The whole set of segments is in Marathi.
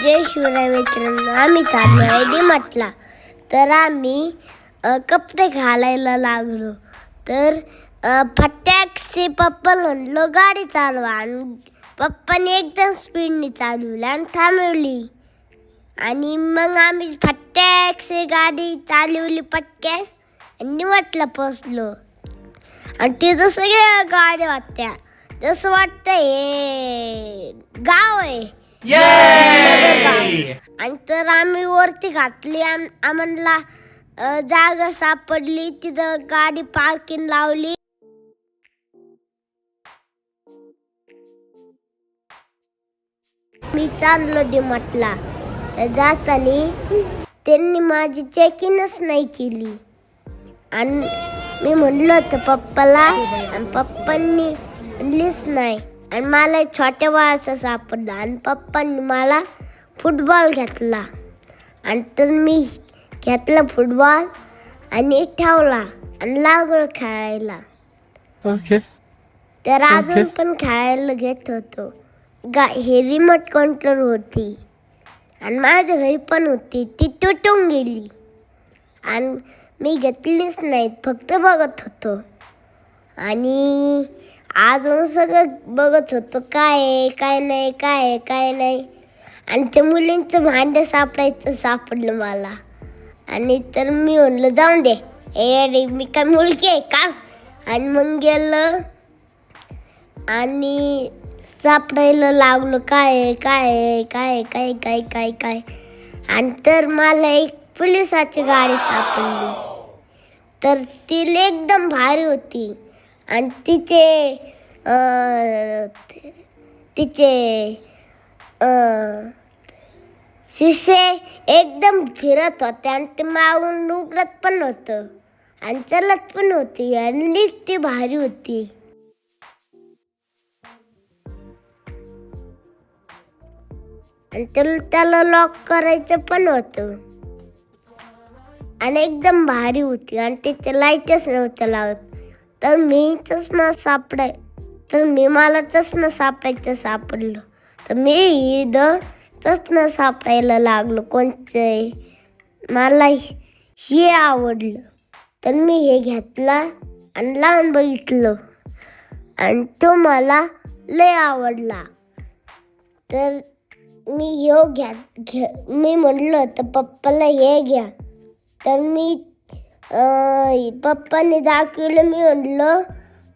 जय शिवराय मित्रांनो, आम्ही चाललो आहे डी-मार्टला. तर आम्ही कपडे घालायला लागलो. तर फटाकसे पप्पाला म्हणलो गाडी चालवा, आणि पप्पाने एकदम स्पीडने चालवली आणि थांबवली. आणि मग आम्ही फटाकसे गाडी चालवली पटक्यास आणि डी-मार्टला पोचलो. आणि तिथं सगळ्या गाड्या होत्या, जसं वाटतं हे गाव आहे. आणि तर आम्ही वरती घातली, आम्हाला जागा सापडली, तिथं गाडी पार्किंग लावली. मी चाललो डी-मार्टला. जाताना त्यांनी माझी चेकिंगच नाही केली. आणि मी म्हणलं होतं पप्पाला, आणि पप्पांनी म्हणलीच नाही. आणि मला छोट्या बाळाचं सापडलं, आणि पप्पांनी मला फुटबॉल घेतला. आणि तर मी घेतला फुटबॉल आणि ठेवला आणि लागलो खेळायला. तर अजून पण खेळायला घेत होतो. हे रिमोट कंट्रोल होती आणि माझ्या घरी पण होती, ती तुटून गेली. आणि मी घेतलीच नाही, फक्त बघत होतो. आणि अजून सगळं बघत होतो, काय आहे काय नाही, काय आहे काय नाही. आणि त्या मुलींचं भांडं सापडलं मला. आणि तर मी म्हणलं जाऊन दे, अरे मी काय मुलगी आहे का. आणि मग गेलं आणि सापडायला लागलो, काय आहे काय आहे काय काय काय काय काय. आणि तर मला एक पोलिसाची गाडी सापडली. तर ती एकदम भारी होती आणि तिचे शिसे एकदम फिरत होते आणि ते मागून उघडत पण होतं आणि चलत पण होती आणि ती भारी होती. आणि त्याला लॉक करायचं पण होतं आणि एकदम भारी होती आणि तिथे लाईटच नव्हतं लावत. तर मला चष्मा सापडलो. तर मी चष्मा सापडायला लागलो कोणचे. मला हे आवडलं, तर मी हे घेतला आणि लावून बघितलं आणि तो मला लय आवडला. तर मी मी म्हणलं होतं पप्पाला हे घ्या. तर मी पप्पाने दाखवलं. मी म्हणलं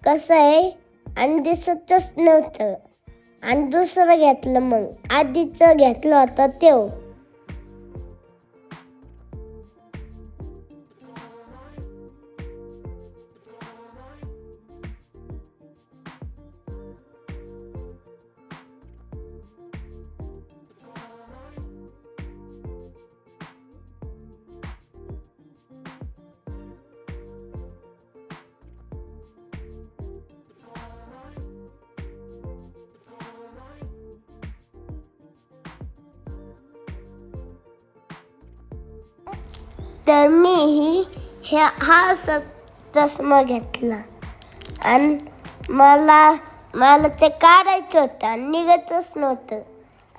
कसं आहे, आणि दिसतच नव्हतं. आणि दुसरं घेतलं, मग आधीचं घेतलं होतं ते. तर मी हा चष्मा घेतला आणि मला ते काढायचं होतं आणि निघतच नव्हतं.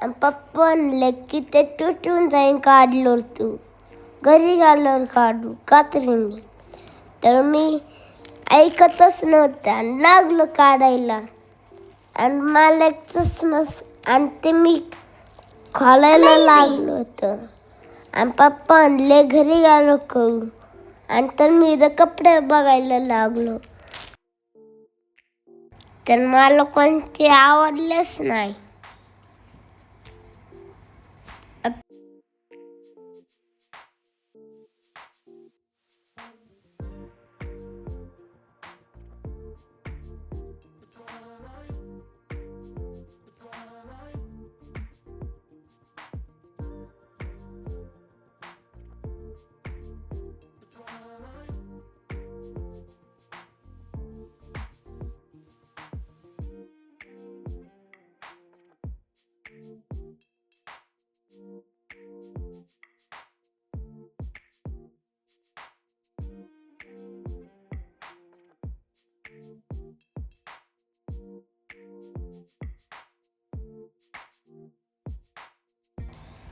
आणि पप्पा म्हणले की ते तुटून जाईन, काढलो तू घरी गेल्यावर काढू कात्रीने. तर मी ऐकतच नव्हतं आणि लागलो काढायला. आणि मला एक चष्मा आणि ते मी खोलायला लागलो होतं. आणि पप्पा म्हणले घरी गेलो करू. आणि तर मी इथं कपडे बघायला लागलो. तर मला कोणते आवडलेच नाही.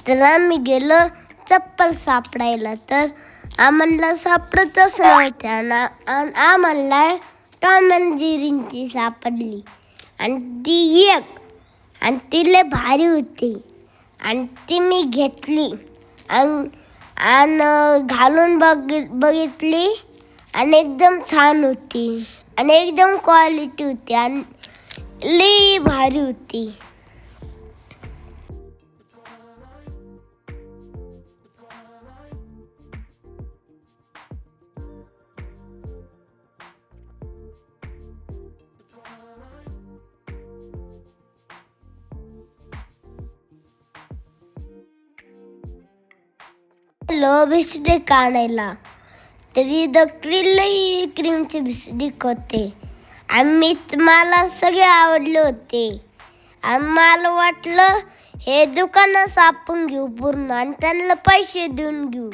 तर आम्ही गेलो चप्पल सापडायला, तर आम्हाला सापडतच नव्हत्या आणि आम्हाला टॉम अँड जेरीची सापडली आणि ती एक आणि ती लय भारी होती आणि ती मी घेतली आणि घालून बघितली आणि एकदम छान होती आणि एकदम क्वालिटी होती आणि लई भारी होती. लो बिस्किट आणायला, तरी लई क्रीमचे बिस्किट होते आणि मला सगळे आवडले होते आणि मला वाटलं हे दुकानच आपण घेऊ पूर्ण आणि त्यांना पैसे देऊन घेऊ.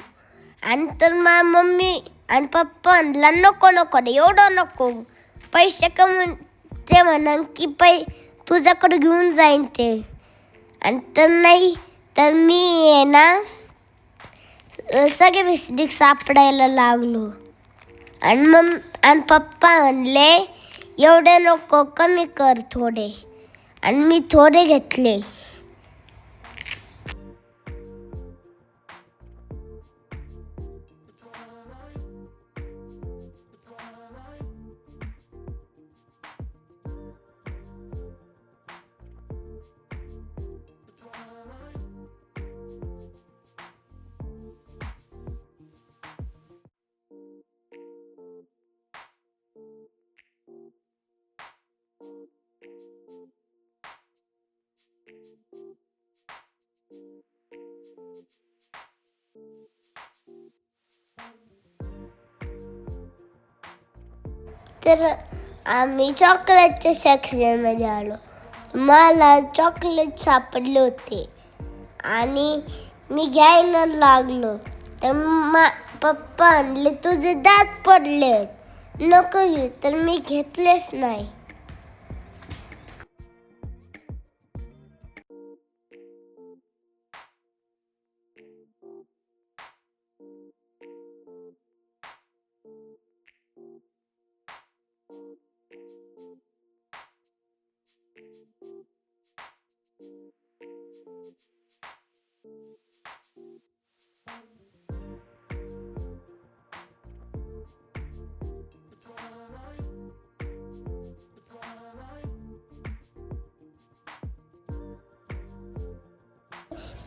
आणि तर माझ्या मम्मी आणि पप्पा म्हणला नको नको एवढं नको, पैसे कमवून ते म्हणान की तुझ्याकडे घेऊन जाईन ते. आणि तर नाही, तर मी आहे ना सगळे बिस्किट सापडायला लागलो आणि पप्पा म्हणले एवढे नको, कमी कर थोडे, आणि मी थोडे घेतले. तर आम्ही चॉकलेटच्या सेक्शनमध्ये आलो. मला चॉकलेट सापडले होते आणि मी घ्यायला लागलो, तर पप्पा म्हणले तुझे दात पडले, नको घेऊ, तर मी घेतलेच नाही.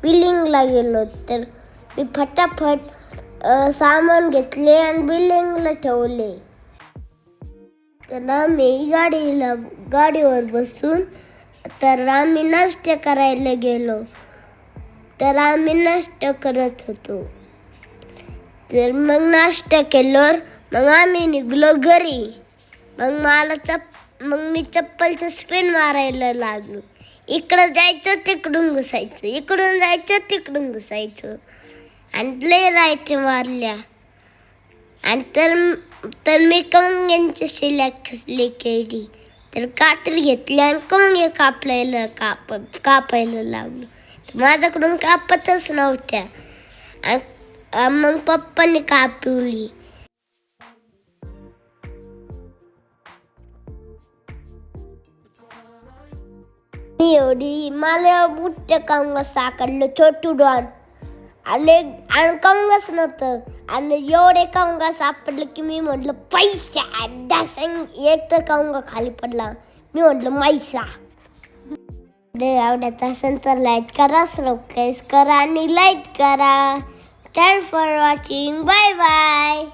बिलिंगला गेलो, तर मी फटाफट सामान घेतले आणि बिलिंगला ठेवले. तर आम्ही गाडीवर बसून तर आम्ही नाश्ता करायला गेलो. तर आम्ही नाश्ता करत होतो. तर मग नाश्ता केल्यावर मग आम्ही निघलो घरी. मग मी चप्पलचं स्पिन मारायला लागलो. इकडं जायचं तिकडून घुसायचं, इकडून जायचं तिकडून घुसायचं आणि लय राईट मारल्या. आणि तर मी कवंग्यांची शिल्या केली, तर कात्री घेतली आणि कवंगे कापायला लागलो. माझ्याकडून कापतच नव्हत्या आणि मग पप्पाने कापवली. मला बुट्टे कवंग साकडलं छोटू डॉन आणि कवंगच नव्हतं आणि एवढे कवंग सापडलं की मी म्हटलं पैसा. एक तर कवंग खाली पडला, मी म्हटलं मैसा. आवडत असेल तर लाईक करा, सबस्क्राईब करा आणि लाईक करा. Thanks for watching. Bye bye.